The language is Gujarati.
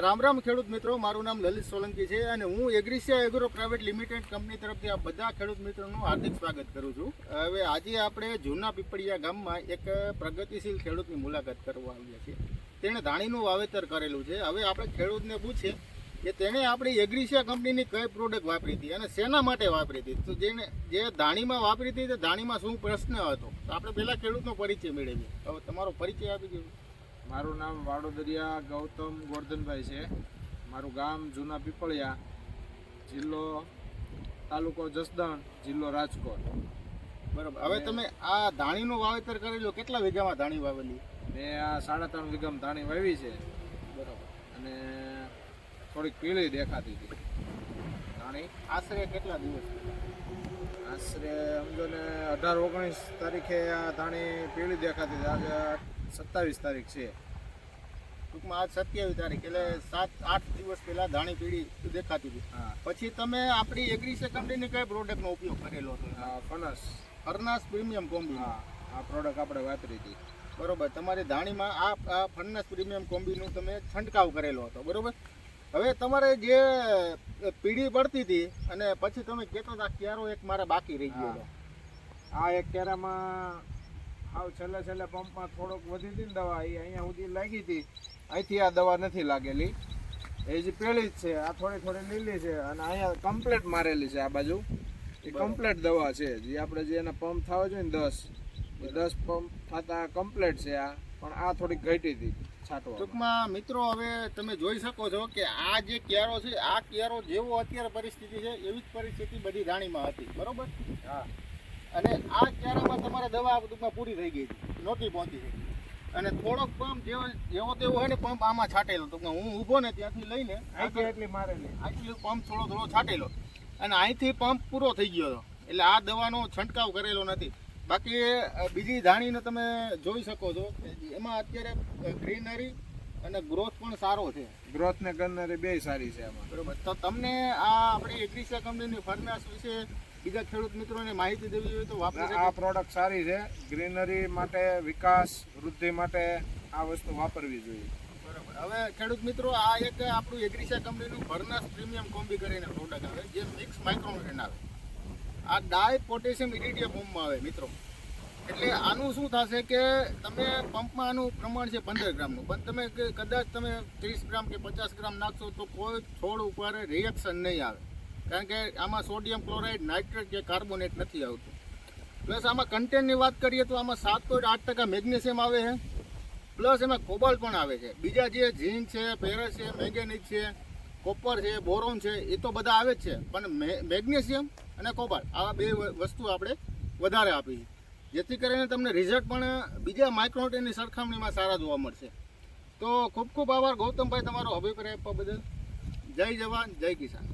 રામ રામ ખેડૂત મિત્રો, મારું નામ લલિત સોલંકી છે અને હું એગ્રીસિયા એગ્રો પ્રાઇવેટ લિમિટેડ કંપની તરફથી આ બધા ખેડૂત મિત્રોનું હાર્દિક સ્વાગત કરું છું. હવે આજે આપણે જૂના પીપળિયા ગામમાં એક પ્રગતિશીલ ખેડૂતની મુલાકાત કરવા આવ્યા છીએ. તેણે ધાણીનું વાવેતર કરેલું છે. હવે આપણે ખેડૂતને પૂછીએ કે તેણે આપણી એગ્રીસિયા કંપનીની કઈ પ્રોડક્ટ વાપરી હતી અને શેના માટે વાપરી હતી. તો જે ધાણીમાં વાપરી હતી તે ધાણીમાં શું પ્રશ્ન હતો, તો આપણે પહેલાં ખેડૂતનો પરિચય મેળવીએ. હવે તમારો પરિચય આપી દો. મારું નામ વાડોદરિયા ગૌતમ ગોરધનભાઈ છે. મારું ગામ જૂના પીપળિયા, જિલ્લો તાલુકો જસદણ, જિલ્લો રાજકોટ. બરાબર. હવે તમે આ ધાણીનું વાવેતર કરેલું, કેટલા વીઘામાં ધાણી વાવેલી? મેં આ 3.5 વીઘામાં ધાણી વાવી છે. બરાબર. અને થોડીક પીળી દેખાતી હતી ધાણી. આશરે કેટલા દિવસ? આશરે સમજો ને 18-19 તારીખે આ ધાણી પીળી દેખાતી હતી. આજે 27 તારીખ છે. ટૂંકમાં આજ 27 તારીખ, એટલે 7-8 દિવસ પહેલા ધાણી પીળી દેખાતી હતી. હા. પછી તમે આપણી એગ્રીસિયા કંપનીની કઈ પ્રોડક્ટનો ઉપયોગ કરેલો હતો? ફનસ ફરનાસ પ્રીમિયમ કોમ્બી. હા, આ પ્રોડક્ટ આપણે વાપરી હતી. બરોબર. તમારી ધાણીમાં આ ફરનાસ પ્રીમિયમ કોમ્બીનું તમે છંટકાવ કરેલો હતો. બરોબર. હવે તમારે જે પીળી પડતી હતી અને પછી તમે કહેતા હતા ક્યારો એક મારે બાકી રહી ગયો હતો. આ એક કેરામાં હાવ છેલ્લે પંપમાં થોડોક વધી હતી ને દવા, એ અહીંયા સુધી લાગી હતી. અહીંથી આ દવા નથી લાગેલી, એ જે પેલી જ છે. આ થોડી લીલી છે અને અહીંયા કમ્પ્લેટ મારેલી છે. આ બાજુ એ કમ્પ્લેટ દવા છે. જે આપણે જે એના પંપ થવા જોઈએ ને 10 પંપ થતા કમ્પ્લેટ છે. આ પણ આ થોડીક ઘટી હતી છાંટવા. ટૂંકમાં મિત્રો, હવે તમે જોઈ શકો છો કે આ જે ક્યારો છે, આ ક્યારો જેવો અત્યારે પરિસ્થિતિ છે એવી જ પરિસ્થિતિ બધી ધાણીમાં હતી. બરોબર. હા. અને આ ક્યારામાં તમારે દવા ટૂંકમાં પૂરી થઈ ગઈ હતી, નહોતી પહોંચી ગઈ. અને થોડોક પંપ જેવો તેવો હોય ને પંપ આમાં છાંટેલો. ટૂંકમાં હું ઊભો ને ત્યાંથી લઈને અહીંથી એટલી મારેલી, અહીંથી પંપ થોડો છાંટેલો અને અહીંથી પંપ પૂરો થઈ ગયો હતો. એટલે આ દવાનો છંટકાવ કરેલો નથી. બાકી બીજી ધાણીને તમે જોઈ શકો છો કે એમાં અત્યારે ગ્રીનરી અને ગ્રોથ પણ સારો છે. ગ્રોથ ને કરનારી બે સારી છે આમાં. બરોબર. તો તમને આ આપણી એગ્રીસિયા કંપનીની ફરનાસ વિશે બીજા ખેડૂત મિત્રોને માહિતી દેવી હોય તો વાપરી આ પ્રોડક્ટ સારી છે. ગ્રીનરી માટે, વિકાસ વૃદ્ધિ માટે આ વસ્તુ વાપરવી જોઈએ. બરાબર. હવે ખેડૂત મિત્રો, આ એક આપણું એગ્રીસિયા કંપનીનું ફરનાસ પ્રીમિયમ કોમ્બી કરીને પ્રોડક્ટ આવે, જે મિક્સ માઇક્રોન્યુટ્રન્ટ આવે. આ ડાય પોટેશિયમ ઇરિડિયા પંપમાં આવે મિત્રો. એટલે આનું શું થશે કે તમે પંપમાં આનું પ્રમાણ છે 15 ગ્રામનું, પણ તમે કદાચ તમે 30 ગ્રામ કે 50 ગ્રામ નાખશો તો કોઈ છોડ ઉપર રિએક્શન નહીં આવે. કારણ કે આમાં સોડિયમ ક્લોરાઇડ, નાઇટ્રેટ કે કાર્બોનેટ નથી આવતું. પ્લસ આમાં કન્ટેન્ટની વાત કરીએ તો આમાં 7.8% મેગ્નેશિયમ આવે છે. પ્લસ એમાં કોબાલ્ટ પણ આવે છે. બીજા જે ઝીંક છે, ફેરસ છે, મેંગેનીઝ છે, કોપર છે, બોરોન છે, એ તો બધા આવે જ છે. પણ મેગ્નેશિયમ અને કોબાલ્ટ, આવા બે વસ્તુ આપણે વધારે આપી છે, જેથી કરીને તમને રિઝલ્ટ પણ બીજા માઇક્રોન્યુટ્રન્ટની સરખામણીમાં સારા જોવા મળશે. તો ખૂબ ખૂબ આભાર ગૌતમભાઈ તમારો અભિપ્રાય આપવા બદલ. જય જવાન, જય કિસાન.